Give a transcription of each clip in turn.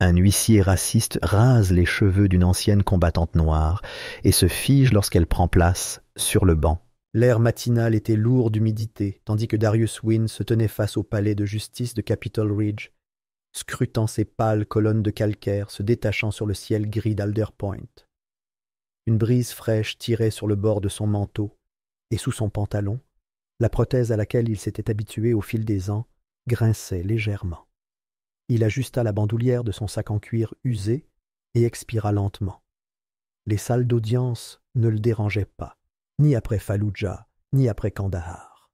Un huissier raciste rase les cheveux d'une ancienne combattante noire et se fige lorsqu'elle prend place sur le banc. L'air matinal était lourd d'humidité, tandis que Darius Wynne se tenait face au palais de justice de Capitol Ridge, scrutant ces pâles colonnes de calcaire se détachant sur le ciel gris d'Alder Point. Une brise fraîche tirait sur le bord de son manteau, et sous son pantalon, la prothèse à laquelle il s'était habitué au fil des ans grinçait légèrement. Il ajusta la bandoulière de son sac en cuir usé et expira lentement. Les salles d'audience ne le dérangeaient pas, ni après Falloujah, ni après Kandahar.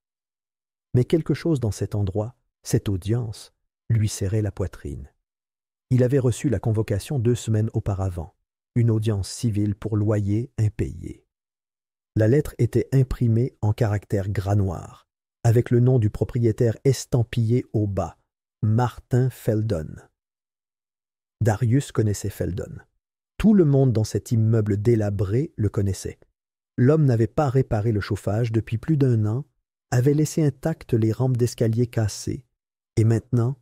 Mais quelque chose dans cet endroit, cette audience, lui serrait la poitrine. Il avait reçu la convocation 2 semaines auparavant, une audience civile pour loyer impayé. La lettre était imprimée en caractères gras noirs, avec le nom du propriétaire estampillé au bas, Martin Feldon. Darius connaissait Feldon. Tout le monde dans cet immeuble délabré le connaissait. L'homme n'avait pas réparé le chauffage depuis plus d'1 an, avait laissé intactes les rampes d'escalier cassées, et maintenant,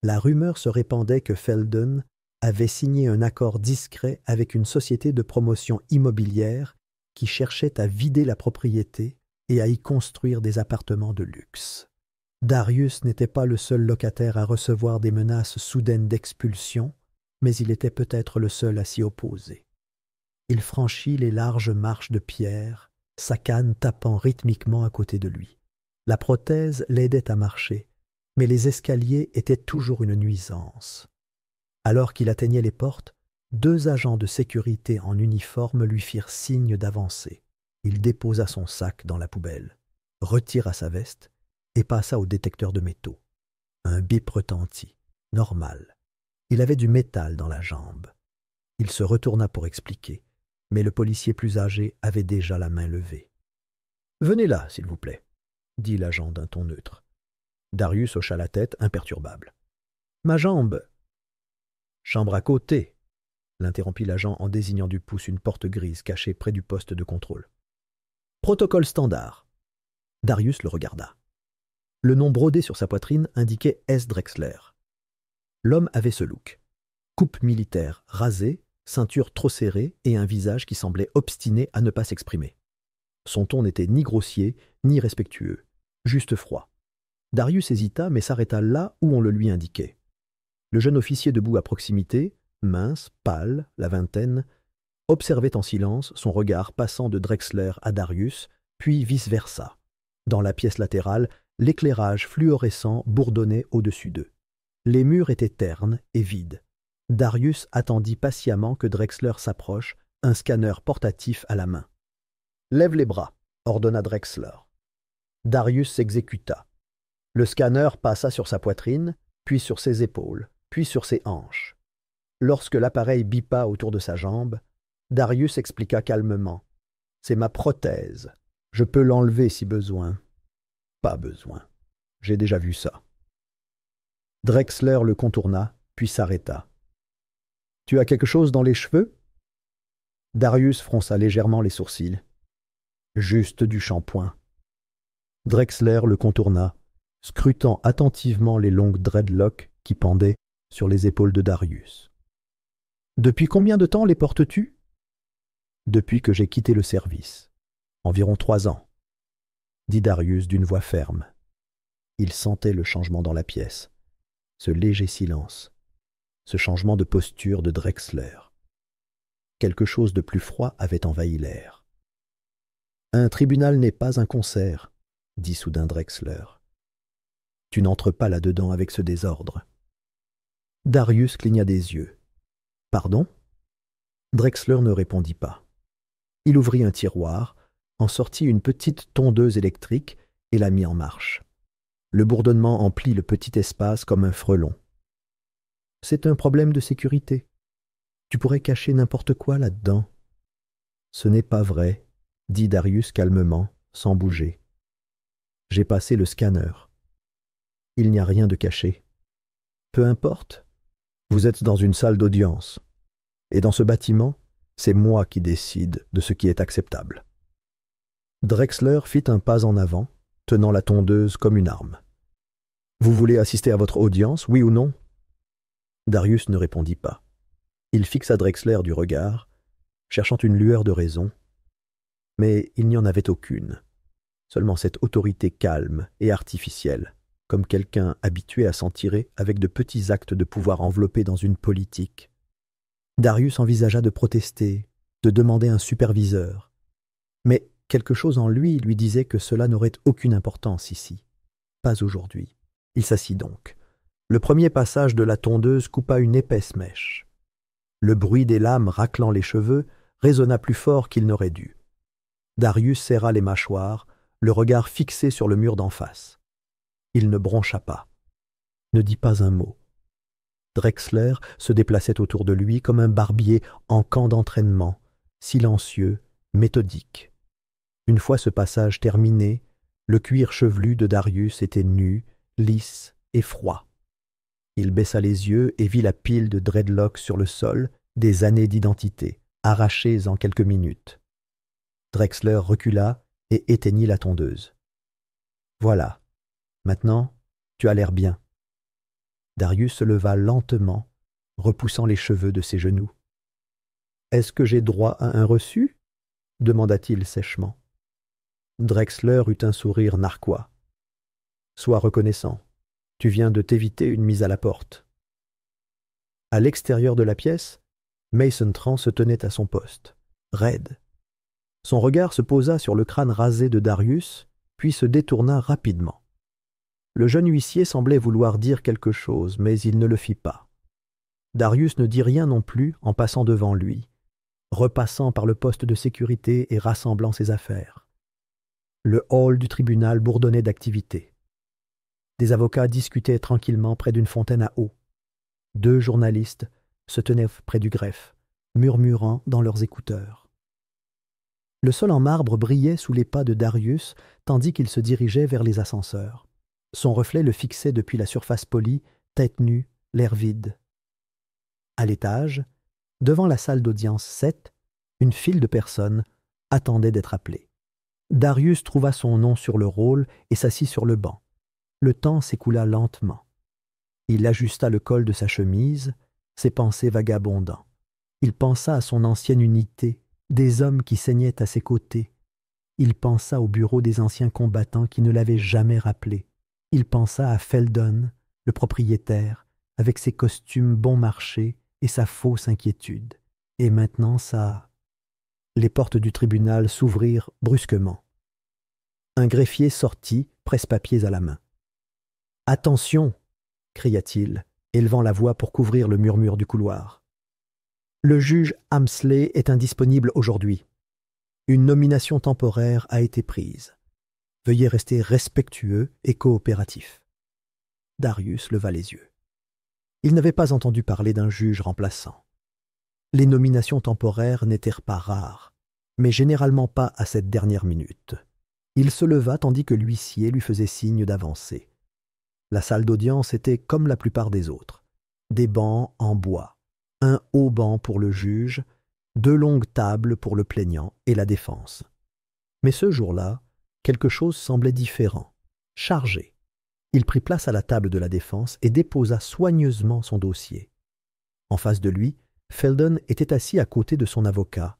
la rumeur se répandait que Feldon avait signé un accord discret avec une société de promotion immobilière qui cherchait à vider la propriété et à y construire des appartements de luxe. Darius n'était pas le seul locataire à recevoir des menaces soudaines d'expulsion, mais il était peut-être le seul à s'y opposer. Il franchit les larges marches de pierre, sa canne tapant rythmiquement à côté de lui. La prothèse l'aidait à marcher, mais les escaliers étaient toujours une nuisance. Alors qu'il atteignait les portes, 2 agents de sécurité en uniforme lui firent signe d'avancer. Il déposa son sac dans la poubelle, retira sa veste et passa au détecteur de métaux. Un bip retentit. Normal. Il avait du métal dans la jambe. Il se retourna pour expliquer, mais le policier plus âgé avait déjà la main levée. « Venez là, s'il vous plaît, » dit l'agent d'un ton neutre. Darius hocha la tête, imperturbable. « Ma jambe !»« Chambre à côté !» l'interrompit l'agent en désignant du pouce une porte grise cachée près du poste de contrôle. « Protocole standard. » Darius le regarda. Le nom brodé sur sa poitrine indiquait S. Drexler. L'homme avait ce look. Coupe militaire rasée, ceinture trop serrée et un visage qui semblait obstiné à ne pas s'exprimer. Son ton n'était ni grossier, ni respectueux, juste froid. Darius hésita, mais s'arrêta là où on le lui indiquait. Le jeune officier debout à proximité, mince, pâle, la vingtaine, observait en silence son regard passant de Drexler à Darius, puis vice-versa. Dans la pièce latérale, l'éclairage fluorescent bourdonnait au-dessus d'eux. Les murs étaient ternes et vides. Darius attendit patiemment que Drexler s'approche, un scanner portatif à la main. « Lève les bras », ordonna Drexler. Darius s'exécuta. Le scanner passa sur sa poitrine, puis sur ses épaules, puis sur ses hanches. Lorsque l'appareil bipa autour de sa jambe, Darius expliqua calmement. « C'est ma prothèse. Je peux l'enlever si besoin. » « Pas besoin. J'ai déjà vu ça. » Drexler le contourna, puis s'arrêta. « Tu as quelque chose dans les cheveux ?» Darius fronça légèrement les sourcils. « Juste du shampoing. » Drexler le contourna, scrutant attentivement les longues dreadlocks qui pendaient sur les épaules de Darius. « Depuis combien de temps les portes-tu » ? « Depuis que j'ai quitté le service. Environ 3 ans. » dit Darius d'une voix ferme. Il sentait le changement dans la pièce, ce léger silence, ce changement de posture de Drexler. Quelque chose de plus froid avait envahi l'air. « Un tribunal n'est pas un concert, » dit soudain Drexler. « Tu n'entres pas là-dedans avec ce désordre. » Darius cligna des yeux. « Pardon ?» Drexler ne répondit pas. Il ouvrit un tiroir, en sortit une petite tondeuse électrique et la mit en marche. Le bourdonnement emplit le petit espace comme un frelon. « C'est un problème de sécurité. Tu pourrais cacher n'importe quoi là-dedans. »« Ce n'est pas vrai, » dit Darius calmement, sans bouger. « J'ai passé le scanner. Il n'y a rien de caché. Peu importe. Vous êtes dans une salle d'audience. Et dans ce bâtiment, c'est moi qui décide de ce qui est acceptable. » Drexler fit un pas en avant, tenant la tondeuse comme une arme. « Vous voulez assister à votre audience, oui ou non » Darius ne répondit pas. Il fixa Drexler du regard, cherchant une lueur de raison, mais il n'y en avait aucune, seulement cette autorité calme et artificielle, comme quelqu'un habitué à s'en tirer avec de petits actes de pouvoir enveloppés dans une politique. Darius envisagea de protester, de demander un superviseur, mais quelque chose en lui disait que cela n'aurait aucune importance ici, pas aujourd'hui. Il s'assit donc. Le premier passage de la tondeuse coupa une épaisse mèche. Le bruit des lames raclant les cheveux résonna plus fort qu'il n'aurait dû. Darius serra les mâchoires, le regard fixé sur le mur d'en face. Il ne broncha pas, ne dit pas un mot. Drexler se déplaçait autour de lui comme un barbier en camp d'entraînement, silencieux, méthodique. Une fois ce passage terminé, le cuir chevelu de Darius était nu, lisse et froid. Il baissa les yeux et vit la pile de dreadlocks sur le sol, des années d'identité, arrachées en quelques minutes. Drexler recula et éteignit la tondeuse. « Voilà, maintenant, tu as l'air bien. » Darius se leva lentement, repoussant les cheveux de ses genoux. « Est-ce que j'ai droit à un reçu ?» demanda-t-il sèchement. Drexler eut un sourire narquois. « Sois reconnaissant. Tu viens de t'éviter une mise à la porte. » À l'extérieur de la pièce, Mason Tran se tenait à son poste, raide. Son regard se posa sur le crâne rasé de Darius, puis se détourna rapidement. Le jeune huissier semblait vouloir dire quelque chose, mais il ne le fit pas. Darius ne dit rien non plus en passant devant lui, repassant par le poste de sécurité et rassemblant ses affaires. Le hall du tribunal bourdonnait d'activité. Des avocats discutaient tranquillement près d'une fontaine à eau. 2 journalistes se tenaient près du greffe, murmurant dans leurs écouteurs. Le sol en marbre brillait sous les pas de Darius, tandis qu'il se dirigeait vers les ascenseurs. Son reflet le fixait depuis la surface polie, tête nue, l'air vide. À l'étage, devant la salle d'audience 7, une file de personnes attendait d'être appelée. Darius trouva son nom sur le roll et s'assit sur le banc. Le temps s'écoula lentement. Il ajusta le col de sa chemise, ses pensées vagabondant. Il pensa à son ancienne unité, des hommes qui saignaient à ses côtés. Il pensa au bureau des anciens combattants qui ne l'avaient jamais rappelé. Il pensa à Feldon, le propriétaire, avec ses costumes bon marché et sa fausse inquiétude. Et maintenant ça... Les portes du tribunal s'ouvrirent brusquement. Un greffier sortit, presse-papiers à la main. « Attention !» cria-t-il, élevant la voix pour couvrir le murmure du couloir. « Le juge Hamsley est indisponible aujourd'hui. Une nomination temporaire a été prise. Veuillez rester respectueux et coopératif. » Darius leva les yeux. Il n'avait pas entendu parler d'un juge remplaçant. Les nominations temporaires n'étaient pas rares, mais généralement pas à cette dernière minute. Il se leva tandis que l'huissier lui faisait signe d'avancer. La salle d'audience était comme la plupart des autres. Des bancs en bois, un haut banc pour le juge, 2 longues tables pour le plaignant et la défense. Mais ce jour-là, quelque chose semblait différent, chargé. Il prit place à la table de la défense et déposa soigneusement son dossier. En face de lui, Feldon était assis à côté de son avocat,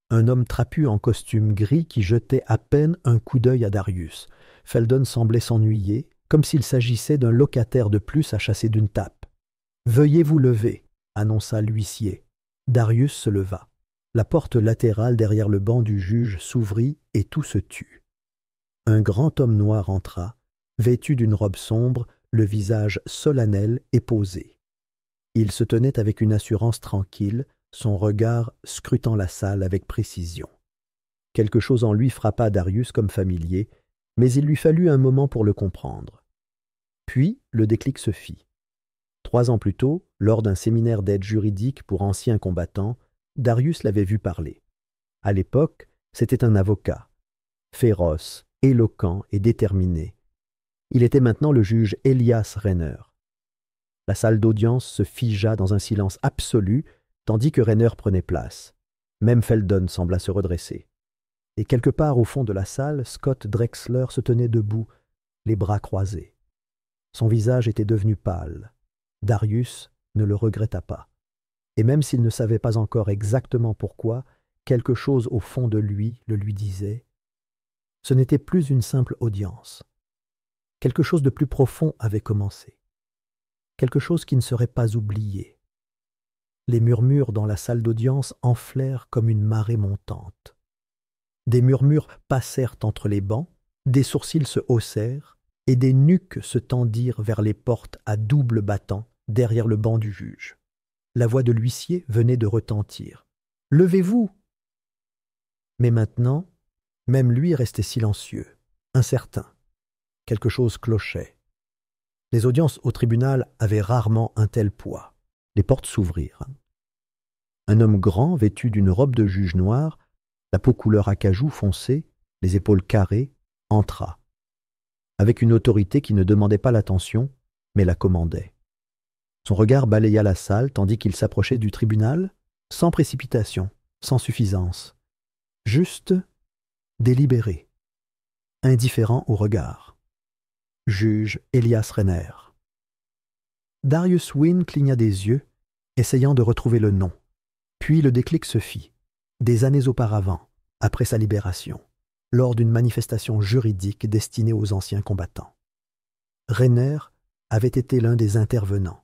un homme trapu en costume gris qui jetait à peine un coup d'œil à Darius. Feldon semblait s'ennuyer, comme s'il s'agissait d'un locataire de plus à chasser d'une tape. « Veuillez vous lever » annonça l'huissier. Darius se leva. La porte latérale derrière le banc du juge s'ouvrit et tout se tut. Un grand homme noir entra, vêtu d'une robe sombre, le visage solennel et posé. Il se tenait avec une assurance tranquille, son regard scrutant la salle avec précision. Quelque chose en lui frappa Darius comme familier, mais il lui fallut un moment pour le comprendre. Puis le déclic se fit. 3 ans plus tôt, lors d'un séminaire d'aide juridique pour anciens combattants, Darius l'avait vu parler. À l'époque, c'était un avocat, féroce, éloquent et déterminé. Il était maintenant le juge Elias Renner. La salle d'audience se figea dans un silence absolu, tandis que Renner prenait place. Même Feldon sembla se redresser. Et quelque part au fond de la salle, Scott Drexler se tenait debout, les bras croisés. Son visage était devenu pâle. Darius ne le regretta pas. Et même s'il ne savait pas encore exactement pourquoi, quelque chose au fond de lui le lui disait. Ce n'était plus une simple audience. Quelque chose de plus profond avait commencé. Quelque chose qui ne serait pas oublié. Les murmures dans la salle d'audience enflèrent comme une marée montante. Des murmures passèrent entre les bancs, des sourcils se haussèrent, et des nuques se tendirent vers les portes à double battant derrière le banc du juge. La voix de l'huissier venait de retentir. « Levez-vous » Mais maintenant, même lui restait silencieux, incertain. Quelque chose clochait. Les audiences au tribunal avaient rarement un tel poids. Les portes s'ouvrirent. Un homme grand, vêtu d'une robe de juge noire, la peau couleur acajou foncé, les épaules carrées, entra, avec une autorité qui ne demandait pas l'attention, mais la commandait. Son regard balaya la salle tandis qu'il s'approchait du tribunal, sans précipitation, sans suffisance, juste, délibéré, indifférent au regard. Juge Elias Renner. Darius Wynne cligna des yeux, essayant de retrouver le nom. Puis le déclic se fit, des années auparavant, après sa libération, lors d'une manifestation juridique destinée aux anciens combattants. Renner avait été l'un des intervenants,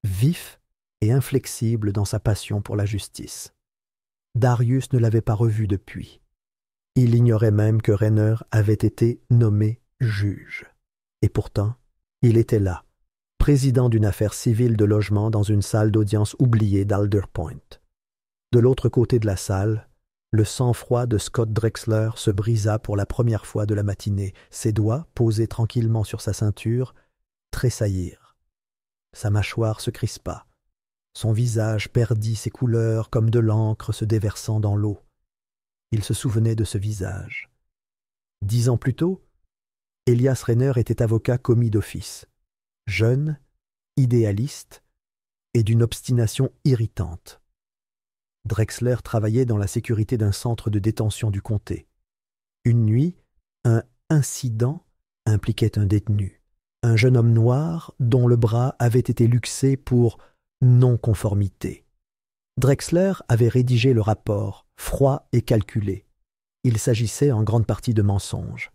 vif et inflexible dans sa passion pour la justice. Darius ne l'avait pas revu depuis. Il ignorait même que Renner avait été nommé juge. Et pourtant, il était là, président d'une affaire civile de logement dans une salle d'audience oubliée d'Alder Point. De l'autre côté de la salle, le sang-froid de Scott Drexler se brisa pour la première fois de la matinée. Ses doigts, posés tranquillement sur sa ceinture, tressaillirent. Sa mâchoire se crispa. Son visage perdit ses couleurs comme de l'encre se déversant dans l'eau. Il se souvenait de ce visage. 10 ans plus tôt, Elias Renner était avocat commis d'office, jeune, idéaliste et d'une obstination irritante. Drexler travaillait dans la sécurité d'un centre de détention du comté. Une nuit, un incident impliquait un détenu, un jeune homme noir dont le bras avait été luxé pour non-conformité. Drexler avait rédigé le rapport, froid et calculé. Il s'agissait en grande partie de mensonges.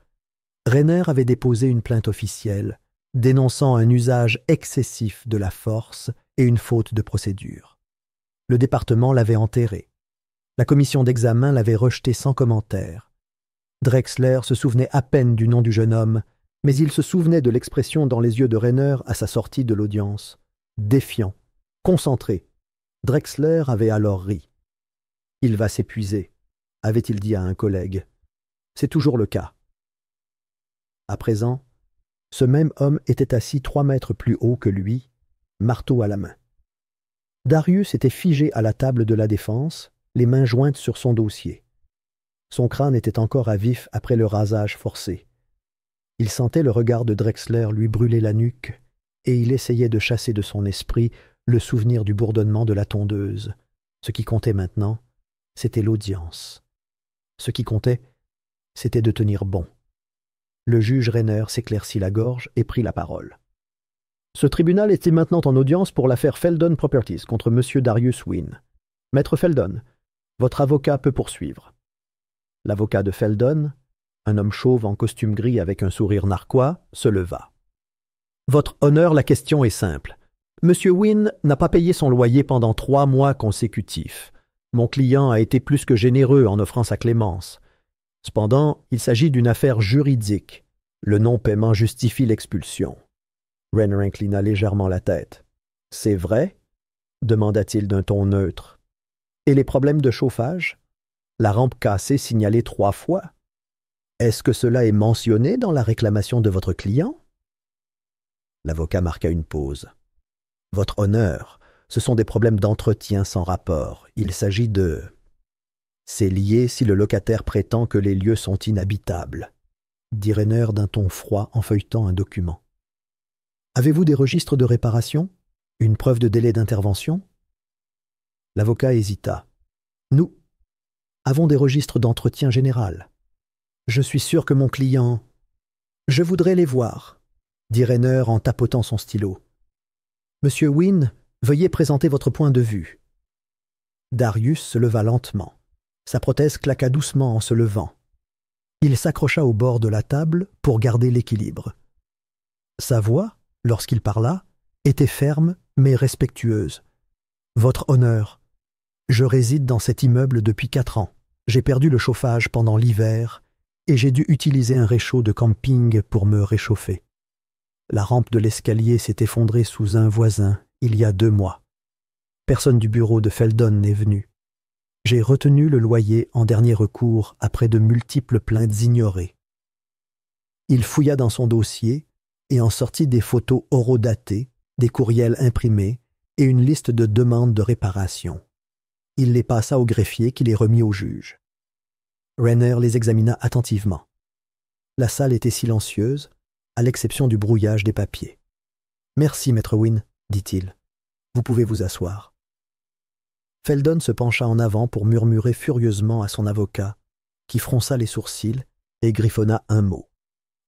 Renner avait déposé une plainte officielle, dénonçant un usage excessif de la force et une faute de procédure. Le département l'avait enterré. La commission d'examen l'avait rejeté sans commentaire. Drexler se souvenait à peine du nom du jeune homme, mais il se souvenait de l'expression dans les yeux de Renner à sa sortie de l'audience. Défiant, concentré. Drexler avait alors ri. « Il va s'épuiser », avait-il dit à un collègue. C'est toujours le cas. À présent, ce même homme était assis 3 mètres plus haut que lui, marteau à la main. Darius était figé à la table de la défense, les mains jointes sur son dossier. Son crâne était encore à vif après le rasage forcé. Il sentait le regard de Drexler lui brûler la nuque, et il essayait de chasser de son esprit le souvenir du bourdonnement de la tondeuse. Ce qui comptait maintenant, c'était l'audience. Ce qui comptait, c'était de tenir bon. Le juge Renner s'éclaircit la gorge et prit la parole. Ce tribunal est maintenant en audience pour l'affaire Feldon Properties contre M. Darius Wynne. Maître Feldon, votre avocat peut poursuivre. L'avocat de Feldon, un homme chauve en costume gris avec un sourire narquois, se leva. Votre honneur, la question est simple. M. Wynne n'a pas payé son loyer pendant 3 mois consécutifs. Mon client a été plus que généreux en offrant sa clémence. Cependant, il s'agit d'une affaire juridique. Le non-paiement justifie l'expulsion. Renner inclina légèrement la tête. « C'est vrai ?» demanda-t-il d'un ton neutre. « Et les problèmes de chauffage? La rampe cassée signalée 3 fois. Est-ce que cela est mentionné dans la réclamation de votre client ?» L'avocat marqua une pause. « Votre honneur, ce sont des problèmes d'entretien sans rapport. Il s'agit de... » C'est lié si le locataire prétend que les lieux sont inhabitables, dit Renner d'un ton froid en feuilletant un document. Avez-vous des registres de réparation? Une preuve de délai d'intervention? L'avocat hésita. Nous avons des registres d'entretien général. Je suis sûr que mon client... Je voudrais les voir, dit Renner en tapotant son stylo. Monsieur Wynne Veuillez présenter votre point de vue. » Darius se leva lentement. Sa prothèse claqua doucement en se levant. Il s'accrocha au bord de la table pour garder l'équilibre. Sa voix, lorsqu'il parla, était ferme mais respectueuse. « Votre honneur, je réside dans cet immeuble depuis 4 ans. J'ai perdu le chauffage pendant l'hiver et j'ai dû utiliser un réchaud de camping pour me réchauffer. La rampe de l'escalier s'est effondrée sous un voisin il y a 2 mois. Personne du bureau de Feldon n'est venu. J'ai retenu le loyer en dernier recours après de multiples plaintes ignorées. » Il fouilla dans son dossier et en sortit des photos horodatées, des courriels imprimés et une liste de demandes de réparation. Il les passa au greffier qui les remit au juge. Raynor les examina attentivement. La salle était silencieuse, à l'exception du brouillage des papiers. « Merci, maître Wynne, » dit-il. « Vous pouvez vous asseoir. » Feldon se pencha en avant pour murmurer furieusement à son avocat, qui fronça les sourcils et griffonna un mot.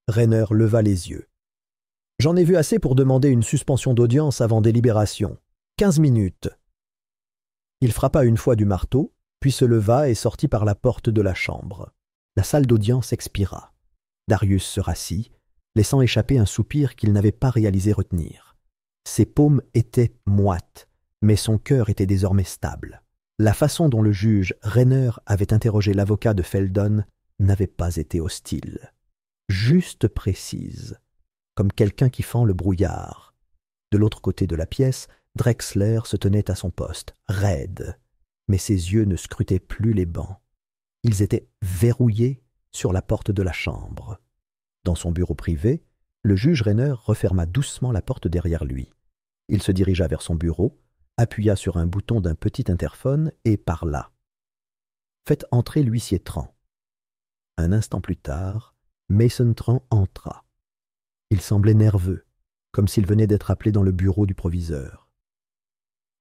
Raynor leva les yeux. « J'en ai vu assez pour demander une suspension d'audience avant délibération. 15 minutes. » Il frappa une fois du marteau, puis se leva et sortit par la porte de la chambre. La salle d'audience expira. Darius se rassit, laissant échapper un soupir qu'il n'avait pas réalisé retenir. Ses paumes étaient moites, mais son cœur était désormais stable. La façon dont le juge Raynor avait interrogé l'avocat de Feldon n'avait pas été hostile. Juste précise, comme quelqu'un qui fend le brouillard. De l'autre côté de la pièce, Drexler se tenait à son poste, raide, mais ses yeux ne scrutaient plus les bancs. Ils étaient verrouillés sur la porte de la chambre. Dans son bureau privé, le juge Raynor referma doucement la porte derrière lui. Il se dirigea vers son bureau, appuya sur un bouton d'un petit interphone et parla. « Faites entrer l'huissier Tran. » Un instant plus tard, Mason Tran entra. Il semblait nerveux, comme s'il venait d'être appelé dans le bureau du proviseur.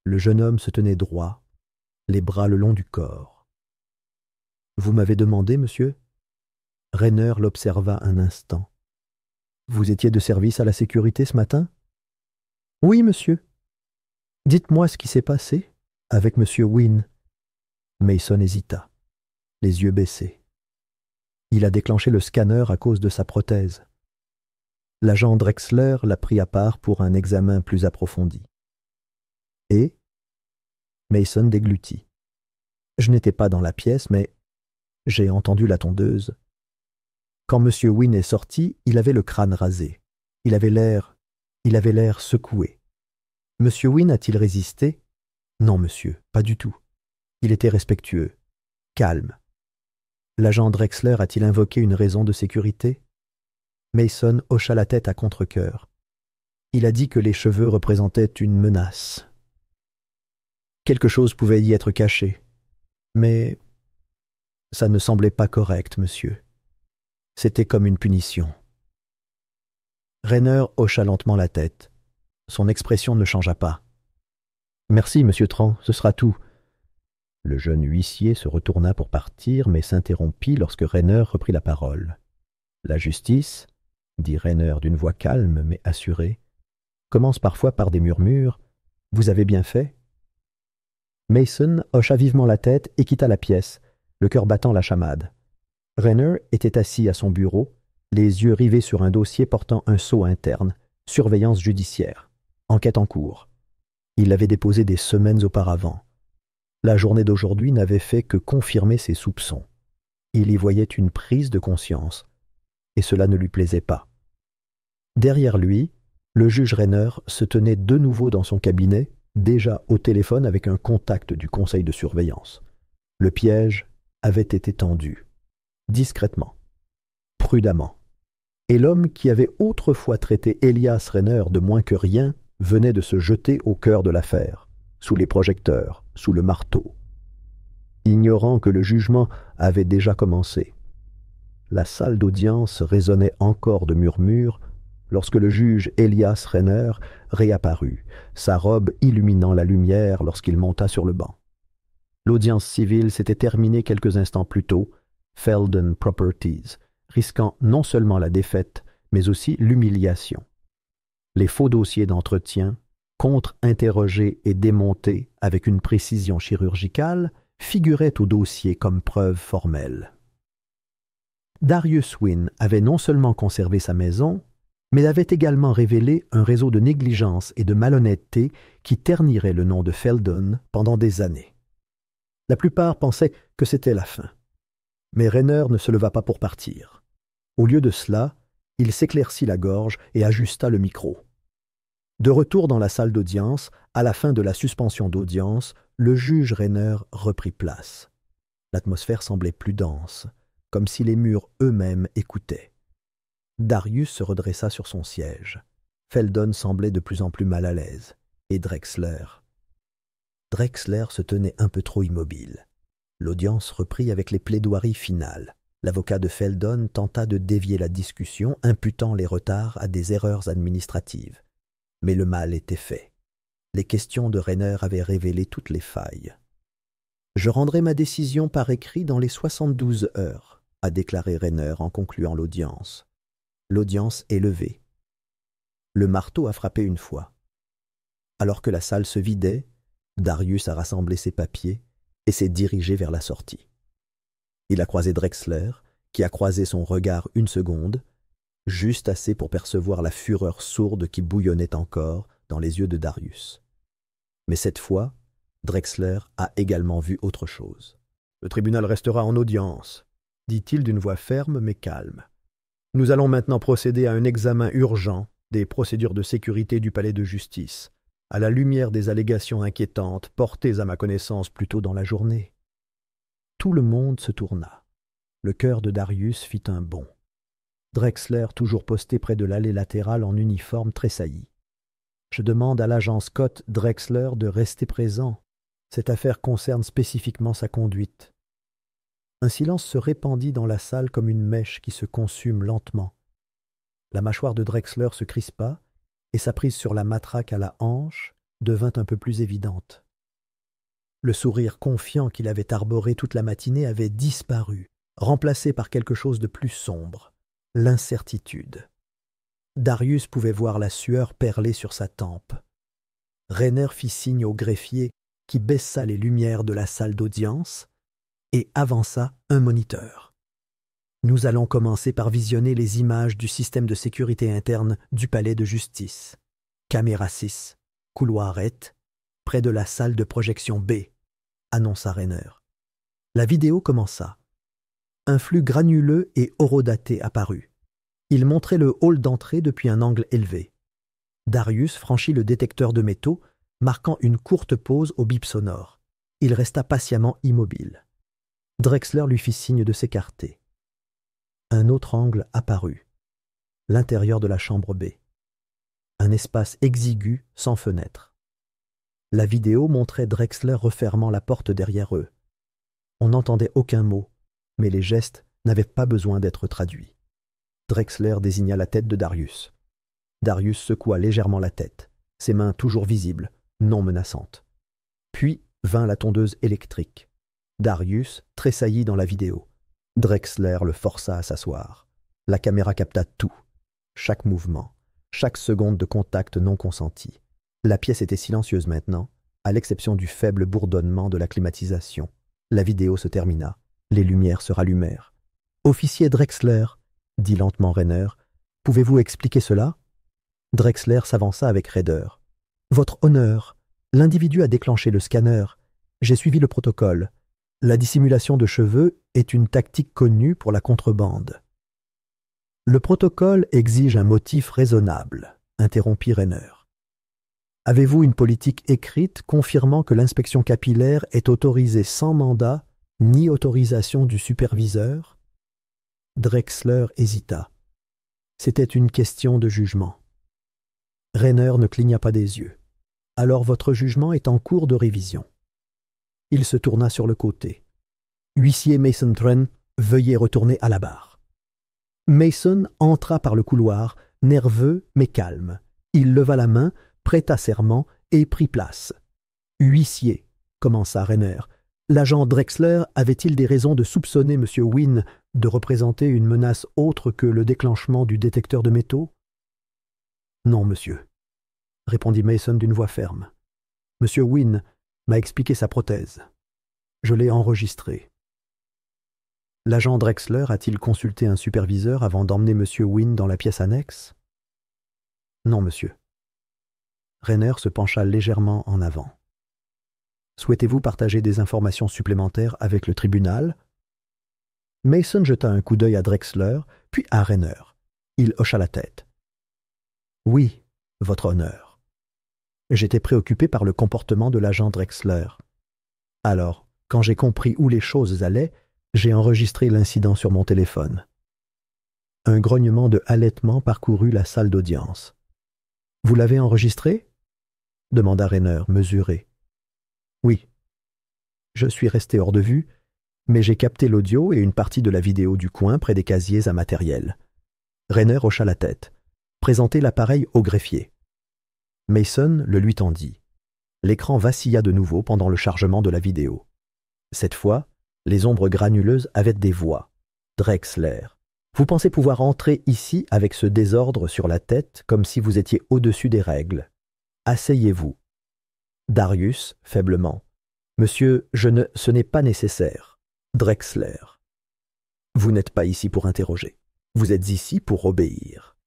Le jeune homme se tenait droit, les bras le long du corps. « Vous m'avez demandé, monsieur ?» Raynor l'observa un instant. « Vous étiez de service à la sécurité ce matin ?»« Oui, monsieur. » « Dites-moi ce qui s'est passé avec monsieur Wynne. » Mason hésita, les yeux baissés. Il a déclenché le scanner à cause de sa prothèse. L'agent Drexler l'a pris à part pour un examen plus approfondi. Et Mason déglutit. « Je n'étais pas dans la pièce, mais j'ai entendu la tondeuse. Quand monsieur Wynne est sorti, il avait le crâne rasé. Il avait l'air secoué. Monsieur Wynne a-t-il résisté? Non, monsieur, pas du tout. Il était respectueux, calme. L'agent Drexler a-t-il invoqué une raison de sécurité? Mason hocha la tête à contre-cœur. Il a dit que les cheveux représentaient une menace. Quelque chose pouvait y être caché. Mais ça ne semblait pas correct, monsieur. C'était comme une punition. Raynor hocha lentement la tête. Son expression ne changea pas. « Merci, monsieur Tran, ce sera tout. » Le jeune huissier se retourna pour partir, mais s'interrompit lorsque Raynor reprit la parole. « La justice, » dit Raynor d'une voix calme mais assurée, « commence parfois par des murmures. Vous avez bien fait ?» Mason hocha vivement la tête et quitta la pièce, le cœur battant la chamade. Raynor était assis à son bureau, les yeux rivés sur un dossier portant un sceau interne, surveillance judiciaire. Enquête en cours. Il l'avait déposé des semaines auparavant. La journée d'aujourd'hui n'avait fait que confirmer ses soupçons. Il y voyait une prise de conscience, et cela ne lui plaisait pas. Derrière lui, le juge Raynor se tenait de nouveau dans son cabinet, déjà au téléphone avec un contact du conseil de surveillance. Le piège avait été tendu, discrètement, prudemment. Et l'homme qui avait autrefois traité Elias Raynor de moins que rien venait de se jeter au cœur de l'affaire, sous les projecteurs, sous le marteau. Ignorant que le jugement avait déjà commencé. La salle d'audience résonnait encore de murmures lorsque le juge Elias Raynor réapparut, sa robe illuminant la lumière lorsqu'il monta sur le banc. L'audience civile s'était terminée quelques instants plus tôt, Feldon Properties, risquant non seulement la défaite, mais aussi l'humiliation. Les faux dossiers d'entretien contre-interrogés et démontés avec une précision chirurgicale, figuraient au dossier comme preuve formelle. Darius Wynne avait non seulement conservé sa maison, mais avait également révélé un réseau de négligence et de malhonnêteté qui ternirait le nom de Feldon pendant des années. La plupart pensaient que c'était la fin. Mais Rainer ne se leva pas pour partir. Au lieu de cela, il s'éclaircit la gorge et ajusta le micro. De retour dans la salle d'audience, à la fin de la suspension d'audience, le juge Rainer reprit place. L'atmosphère semblait plus dense, comme si les murs eux-mêmes écoutaient. Darius se redressa sur son siège. Feldon semblait de plus en plus mal à l'aise. Et Drexler. Drexler se tenait un peu trop immobile. L'audience reprit avec les plaidoiries finales. L'avocat de Feldon tenta de dévier la discussion, imputant les retards à des erreurs administratives. Mais le mal était fait. Les questions de Rainer avaient révélé toutes les failles. « Je rendrai ma décision par écrit dans les 72 heures », a déclaré Rainer en concluant l'audience. L'audience est levée. Le marteau a frappé une fois. Alors que la salle se vidait, Darius a rassemblé ses papiers et s'est dirigé vers la sortie. Il a croisé Drexler, qui a croisé son regard une seconde, juste assez pour percevoir la fureur sourde qui bouillonnait encore dans les yeux de Darius. Mais cette fois, Drexler a également vu autre chose. « Le tribunal restera en audience », dit-il d'une voix ferme mais calme. « Nous allons maintenant procéder à un examen urgent des procédures de sécurité du palais de justice, à la lumière des allégations inquiétantes portées à ma connaissance plus tôt dans la journée. » Tout le monde se tourna. Le cœur de Darius fit un bond. Drexler, toujours posté près de l'allée latérale en uniforme, tressaillit. « Je demande à l'agent Scott Drexler de rester présent. Cette affaire concerne spécifiquement sa conduite. » Un silence se répandit dans la salle comme une mèche qui se consume lentement. La mâchoire de Drexler se crispa et sa prise sur la matraque à la hanche devint un peu plus évidente. Le sourire confiant qu'il avait arboré toute la matinée avait disparu, remplacé par quelque chose de plus sombre. L'incertitude. Darius pouvait voir la sueur perler sur sa tempe. Rainer fit signe au greffier qui baissa les lumières de la salle d'audience et avança un moniteur. « Nous allons commencer par visionner les images du système de sécurité interne du palais de justice. Caméra 6, couloirette, près de la salle de projection B, » annonça Rainer. La vidéo commença. Un flux granuleux et horodaté apparut. Il montrait le hall d'entrée depuis un angle élevé. Darius franchit le détecteur de métaux, marquant une courte pause au bip sonore. Il resta patiemment immobile. Drexler lui fit signe de s'écarter. Un autre angle apparut. L'intérieur de la chambre B. Un espace exigu sans fenêtre. La vidéo montrait Drexler refermant la porte derrière eux. On n'entendait aucun mot, mais les gestes n'avaient pas besoin d'être traduits. Drexler désigna la tête de Darius. Darius secoua légèrement la tête, ses mains toujours visibles, non menaçantes. Puis vint la tondeuse électrique. Darius tressaillit dans la vidéo. Drexler le força à s'asseoir. La caméra capta tout, chaque mouvement, chaque seconde de contact non consenti. La pièce était silencieuse maintenant, à l'exception du faible bourdonnement de la climatisation. La vidéo se termina. Les lumières se rallumèrent. « Officier Drexler, » dit lentement Rainer, « pouvez-vous expliquer cela ?» Drexler s'avança avec raideur. « Votre honneur, l'individu a déclenché le scanner. J'ai suivi le protocole. La dissimulation de cheveux est une tactique connue pour la contrebande. »« Le protocole exige un motif raisonnable, » interrompit Rainer. « Avez-vous une politique écrite confirmant que l'inspection capillaire est autorisée sans mandat ni autorisation du superviseur ?» Drexler hésita. C'était une question de jugement. Rainer ne cligna pas des yeux. « Alors votre jugement est en cours de révision. » Il se tourna sur le côté. « Huissier Mason Thren, veuillez retourner à la barre. » Mason entra par le couloir, nerveux mais calme. Il leva la main, prêta serment et prit place. « Huissier, » commença Rainer, « l'agent Drexler avait-il des raisons de soupçonner M. Wynne de représenter une menace autre que le déclenchement du détecteur de métaux ? » « Non, monsieur. répondit Mason d'une voix ferme. Monsieur Wynne m'a expliqué sa prothèse. Je l'ai enregistrée. L'agent Drexler a-t-il consulté un superviseur avant d'emmener Monsieur Wynne dans la pièce annexe? Non, monsieur. Rainer se pencha légèrement en avant. Souhaitez-vous partager des informations supplémentaires avec le tribunal? Mason jeta un coup d'œil à Drexler, puis à Rainer. Il hocha la tête. Oui, votre honneur. J'étais préoccupé par le comportement de l'agent Drexler. Alors, quand j'ai compris où les choses allaient, j'ai enregistré l'incident sur mon téléphone. Un grognement de halètement parcourut la salle d'audience. « Vous l'avez enregistré ?» demanda Rainer, mesuré. « Oui. Je suis resté hors de vue, mais j'ai capté l'audio et une partie de la vidéo du coin près des casiers à matériel. » Rainer hocha la tête. « Présentez l'appareil au greffier. » Mason le lui tendit. L'écran vacilla de nouveau pendant le chargement de la vidéo. Cette fois, les ombres granuleuses avaient des voix. Drexler. Vous pensez pouvoir entrer ici avec ce désordre sur la tête comme si vous étiez au-dessus des règles. Asseyez-vous. Darius, faiblement. Monsieur, ce n'est pas nécessaire. Drexler. Vous n'êtes pas ici pour interroger. Vous êtes ici pour obéir.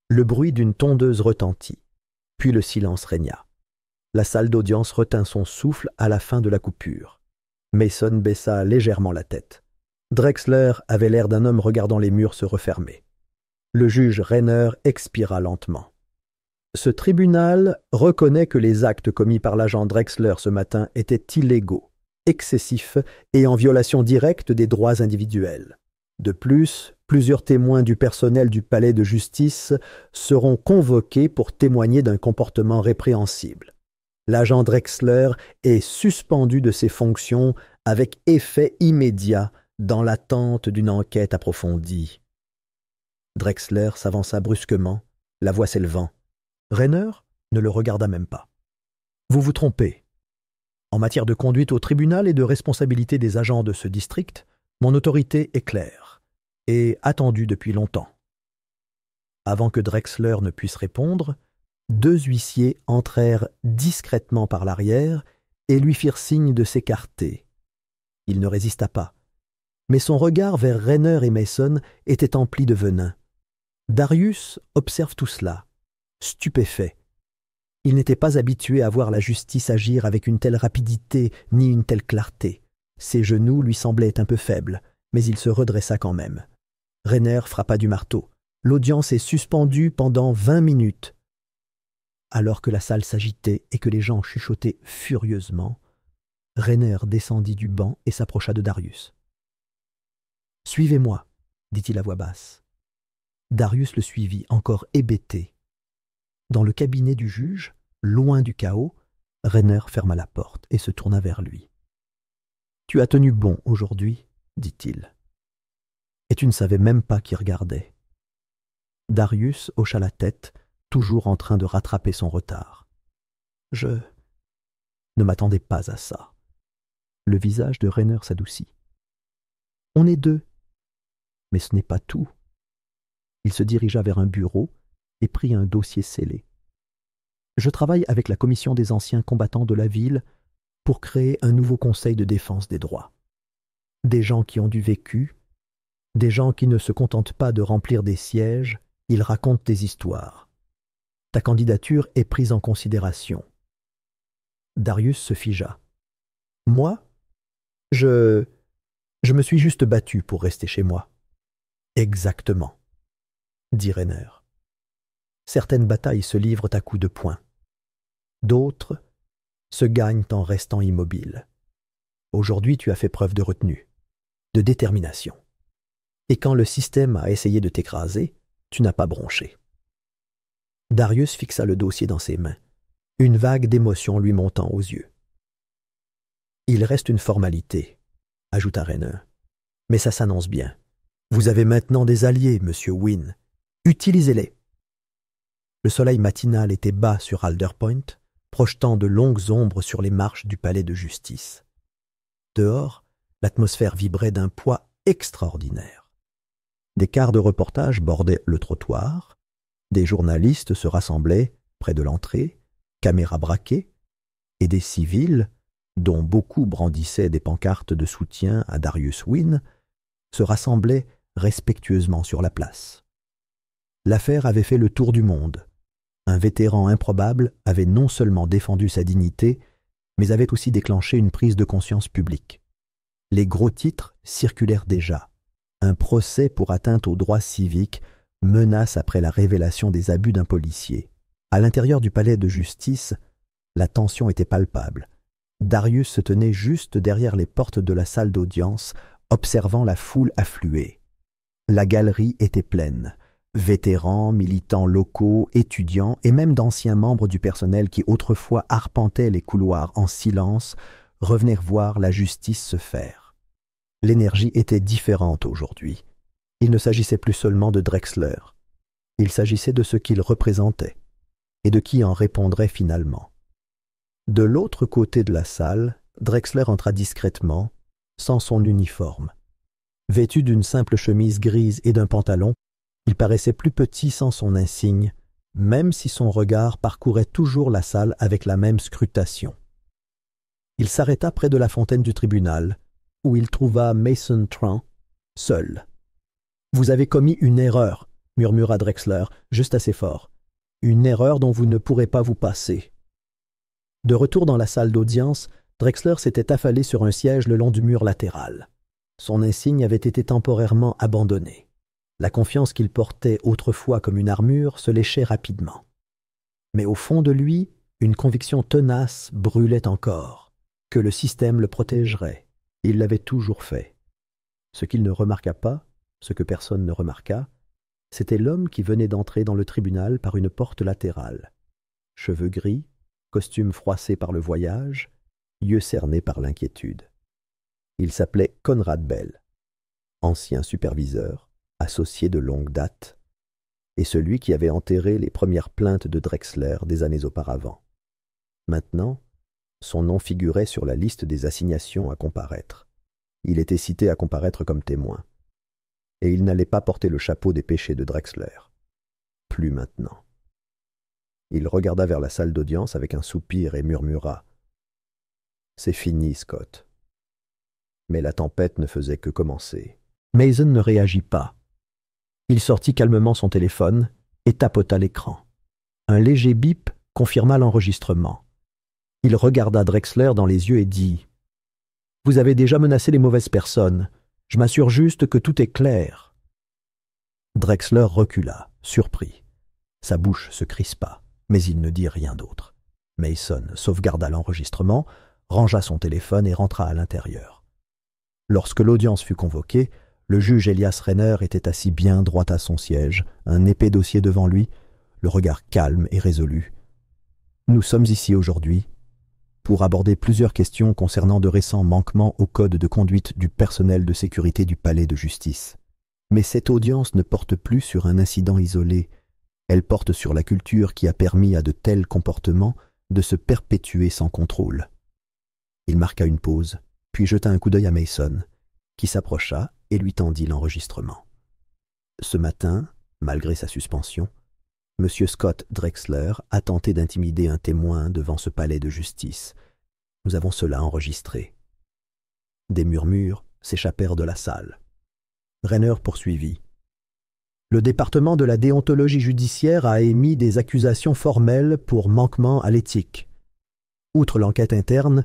Le bruit d'une tondeuse retentit. Puis le silence régna. La salle d'audience retint son souffle à la fin de la coupure. Mason baissa légèrement la tête. Drexler avait l'air d'un homme regardant les murs se refermer. Le juge Rainer expira lentement. Ce tribunal reconnaît que les actes commis par l'agent Drexler ce matin étaient illégaux, excessifs et en violation directe des droits individuels. De plus, plusieurs témoins du personnel du palais de justice seront convoqués pour témoigner d'un comportement répréhensible. L'agent Drexler est suspendu de ses fonctions avec effet immédiat dans l'attente d'une enquête approfondie. Drexler s'avança brusquement, la voix s'élevant. Rainer ne le regarda même pas. « Vous vous trompez. En matière de conduite au tribunal et de responsabilité des agents de ce district, mon autorité est claire et attendue depuis longtemps. » Avant que Drexler ne puisse répondre, 2 huissiers entrèrent discrètement par l'arrière et lui firent signe de s'écarter. Il ne résista pas, mais son regard vers Rainer et Mason était empli de venin. Darius observe tout cela, stupéfait. Il n'était pas habitué à voir la justice agir avec une telle rapidité ni une telle clarté. Ses genoux lui semblaient un peu faibles, mais il se redressa quand même. Rainer frappa du marteau. L'audience est suspendue pendant 20 minutes. Alors que la salle s'agitait et que les gens chuchotaient furieusement, Rainer descendit du banc et s'approcha de Darius. « Suivez-moi, dit-il à voix basse. Darius le suivit, encore hébété. Dans le cabinet du juge, loin du chaos, Rainer ferma la porte et se tourna vers lui. « Tu as tenu bon aujourd'hui, dit-il. Et tu ne savais même pas qui regardait. » Darius hocha la tête, toujours en train de rattraper son retard. « Je ne m'attendais pas à ça. » Le visage de Rainer s'adoucit. « On est 2. Mais ce n'est pas tout. » Il se dirigea vers un bureau et prit un dossier scellé. « Je travaille avec la commission des anciens combattants de la ville pour créer un nouveau conseil de défense des droits. Des gens qui ont du vécu, des gens qui ne se contentent pas de remplir des sièges, ils racontent des histoires. Ta candidature est prise en considération. » Darius se figea. « Moi ? Je me suis juste battu pour rester chez moi. » « Exactement, » dit Rainer. « Certaines batailles se livrent à coups de poing. D'autres se gagnent en restant immobiles. Aujourd'hui, tu as fait preuve de retenue, de détermination. Et quand le système a essayé de t'écraser, tu n'as pas bronché. » Darius fixa le dossier dans ses mains, une vague d'émotion lui montant aux yeux. « Il reste une formalité, » ajouta Rainer, « mais ça s'annonce bien. Vous avez maintenant des alliés, monsieur Wynne. Utilisez-les. » Le soleil matinal était bas sur Alder Point, projetant de longues ombres sur les marches du palais de justice. Dehors, l'atmosphère vibrait d'un poids extraordinaire. Des cars de reportage bordaient le trottoir, des journalistes se rassemblaient près de l'entrée, caméras braquées, et des civils, dont beaucoup brandissaient des pancartes de soutien à Darius Wynne, se rassemblaient respectueusement sur la place. L'affaire avait fait le tour du monde. Un vétéran improbable avait non seulement défendu sa dignité, mais avait aussi déclenché une prise de conscience publique. Les gros titres circulèrent déjà. Un procès pour atteinte aux droits civiques, menace après la révélation des abus d'un policier. À l'intérieur du palais de justice, la tension était palpable. Darius se tenait juste derrière les portes de la salle d'audience, observant la foule affluer. La galerie était pleine. Vétérans, militants locaux, étudiants et même d'anciens membres du personnel qui autrefois arpentaient les couloirs en silence revenaient voir la justice se faire. L'énergie était différente aujourd'hui. Il ne s'agissait plus seulement de Drexler. Il s'agissait de ce qu'il représentait et de qui en répondrait finalement. De l'autre côté de la salle, Drexler entra discrètement, sans son uniforme. Vêtu d'une simple chemise grise et d'un pantalon, il paraissait plus petit sans son insigne, même si son regard parcourait toujours la salle avec la même scrutation. Il s'arrêta près de la fontaine du tribunal, où il trouva Mason Tran, seul. « Vous avez commis une erreur, » murmura Drexler, juste assez fort. « Une erreur dont vous ne pourrez pas vous passer. » De retour dans la salle d'audience, Drexler s'était affalé sur un siège le long du mur latéral. Son insigne avait été temporairement abandonné. La confiance qu'il portait autrefois comme une armure se léchait rapidement. Mais au fond de lui, une conviction tenace brûlait encore, que le système le protégerait. Il l'avait toujours fait. Ce qu'il ne remarqua pas, ce que personne ne remarqua, c'était l'homme qui venait d'entrer dans le tribunal par une porte latérale. Cheveux gris, costume froissé par le voyage, yeux cernés par l'inquiétude. Il s'appelait Conrad Bell, ancien superviseur, associé de longue date, et celui qui avait enterré les premières plaintes de Drexler des années auparavant. Maintenant, son nom figurait sur la liste des assignations à comparaître. Il était cité à comparaître comme témoin. Et il n'allait pas porter le chapeau des péchés de Drexler. Plus maintenant. Il regarda vers la salle d'audience avec un soupir et murmura « C'est fini, Scott. » Mais la tempête ne faisait que commencer. Mason ne réagit pas. Il sortit calmement son téléphone et tapota l'écran. Un léger bip confirma l'enregistrement. Il regarda Drexler dans les yeux et dit « Vous avez déjà menacé les mauvaises personnes. Je m'assure juste que tout est clair. » Drexler recula, surpris. Sa bouche se crispa, mais il ne dit rien d'autre. Mason sauvegarda l'enregistrement, rangea son téléphone et rentra à l'intérieur. Lorsque l'audience fut convoquée, le juge Elias Rainer était assis bien droit à son siège, un épais dossier devant lui, le regard calme et résolu. « Nous sommes ici aujourd'hui pour aborder plusieurs questions concernant de récents manquements au code de conduite du personnel de sécurité du palais de justice. Mais cette audience ne porte plus sur un incident isolé, elle porte sur la culture qui a permis à de tels comportements de se perpétuer sans contrôle. » Il marqua une pause, puis jeta un coup d'œil à Mason, qui s'approcha et lui tendit l'enregistrement. Ce matin, malgré sa suspension, M. Scott Drexler a tenté d'intimider un témoin devant ce palais de justice. Nous avons cela enregistré. Des murmures s'échappèrent de la salle. Rainer poursuivit. Le département de la déontologie judiciaire a émis des accusations formelles pour manquement à l'éthique. Outre l'enquête interne,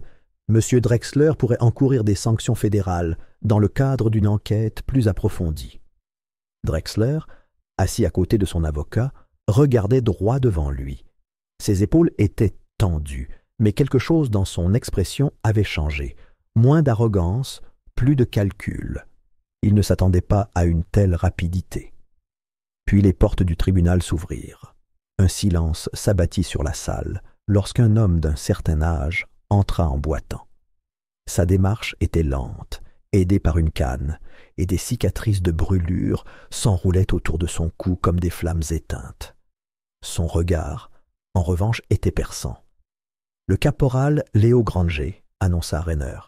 M. Drexler pourrait encourir des sanctions fédérales dans le cadre d'une enquête plus approfondie. Drexler, assis à côté de son avocat, regardait droit devant lui. Ses épaules étaient tendues, mais quelque chose dans son expression avait changé. Moins d'arrogance, plus de calcul. Il ne s'attendait pas à une telle rapidité. Puis les portes du tribunal s'ouvrirent. Un silence s'abattit sur la salle lorsqu'un homme d'un certain âge entra en boitant. Sa démarche était lente, aidé par une canne, et des cicatrices de brûlure s'enroulaient autour de son cou comme des flammes éteintes. Son regard, en revanche, était perçant. « Le caporal Léo Granger, » annonça Rainer,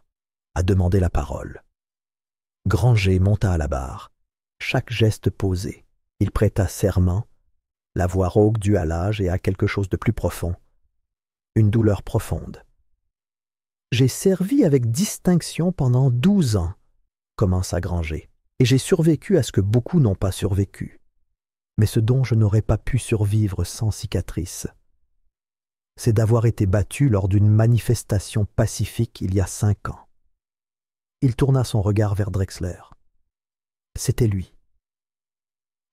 a demandé la parole. Granger monta à la barre. Chaque geste posé, il prêta serment. la voix rauque due à l'âge et à quelque chose de plus profond. Une douleur profonde. « J'ai servi avec distinction pendant 12 ans, commença Granger, et j'ai survécu à ce que beaucoup n'ont pas survécu. Mais ce dont je n'aurais pas pu survivre sans cicatrice, c'est d'avoir été battu lors d'une manifestation pacifique il y a 5 ans. » Il tourna son regard vers Drexler. C'était lui.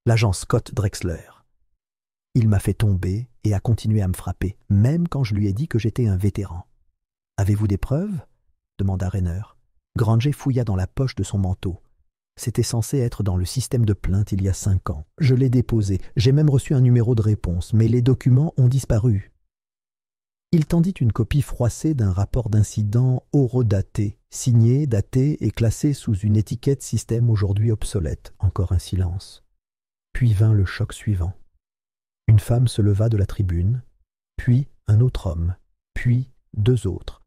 L'agent Scott Drexler. Il m'a fait tomber et a continué à me frapper, même quand je lui ai dit que j'étais un vétéran. « Avez-vous des preuves ?» demanda Rainer. Granger fouilla dans la poche de son manteau. C'était censé être dans le système de plainte il y a 5 ans. Je l'ai déposé. J'ai même reçu un numéro de réponse, mais les documents ont disparu. Il tendit une copie froissée d'un rapport d'incident horodaté, signé, daté et classé sous une étiquette système aujourd'hui obsolète. Encore un silence. Puis vint le choc suivant. Une femme se leva de la tribune, puis un autre homme, puis 2 autres.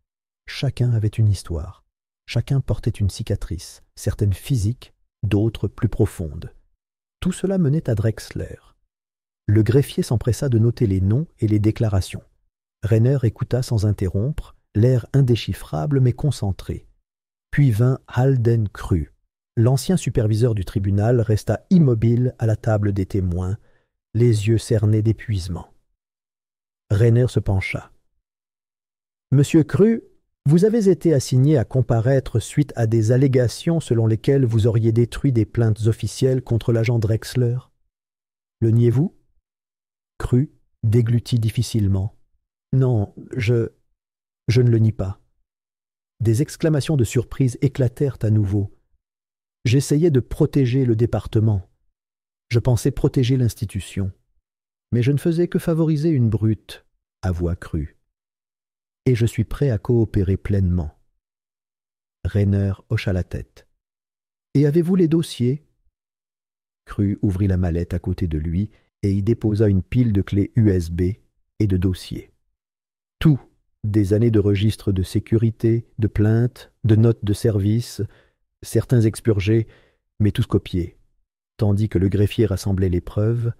Chacun avait une histoire. Chacun portait une cicatrice, certaines physiques, d'autres plus profondes. Tout cela menait à Drexler. Le greffier s'empressa de noter les noms et les déclarations. Rainer écouta sans interrompre, l'air indéchiffrable mais concentré. Puis vint Halden Cru. L'ancien superviseur du tribunal resta immobile à la table des témoins, les yeux cernés d'épuisement. Rainer se pencha. « Monsieur Cru, vous avez été assigné à comparaître suite à des allégations selon lesquelles vous auriez détruit des plaintes officielles contre l'agent Drexler. Le niez-vous » Cru déglutit difficilement. « Non, je ne le nie pas. » Des exclamations de surprise éclatèrent à nouveau. « J'essayais de protéger le département. Je pensais protéger l'institution. Mais je ne faisais que favoriser une brute, avoua Cru. Et je suis prêt à coopérer pleinement. » Rainer hocha la tête. « Et avez-vous les dossiers ?» Cru ouvrit la mallette à côté de lui et y déposa une pile de clés USB et de dossiers. Tout, des années de registres de sécurité, de plaintes, de notes de service, certains expurgés, mais tous copiés. Tandis que le greffier rassemblait les preuves,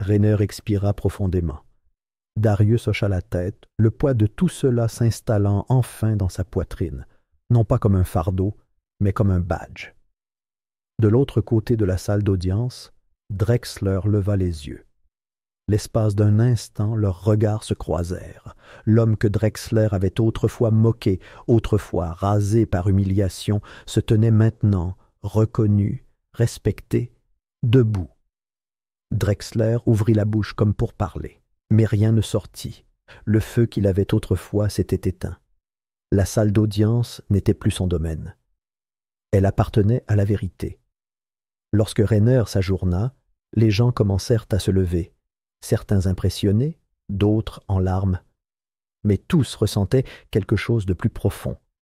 Rainer expira profondément. Darius hocha la tête, le poids de tout cela s'installant enfin dans sa poitrine, non pas comme un fardeau, mais comme un badge. De l'autre côté de la salle d'audience, Drexler leva les yeux. L'espace d'un instant, leurs regards se croisèrent. L'homme que Drexler avait autrefois moqué, autrefois rasé par humiliation, se tenait maintenant, reconnu, respecté, debout. Drexler ouvrit la bouche comme pour parler, mais rien ne sortit. Le feu qu'il avait autrefois s'était éteint. La salle d'audience n'était plus son domaine. Elle appartenait à la vérité. Lorsque Rainer s'ajourna, les gens commencèrent à se lever, certains impressionnés, d'autres en larmes. Mais tous ressentaient quelque chose de plus profond,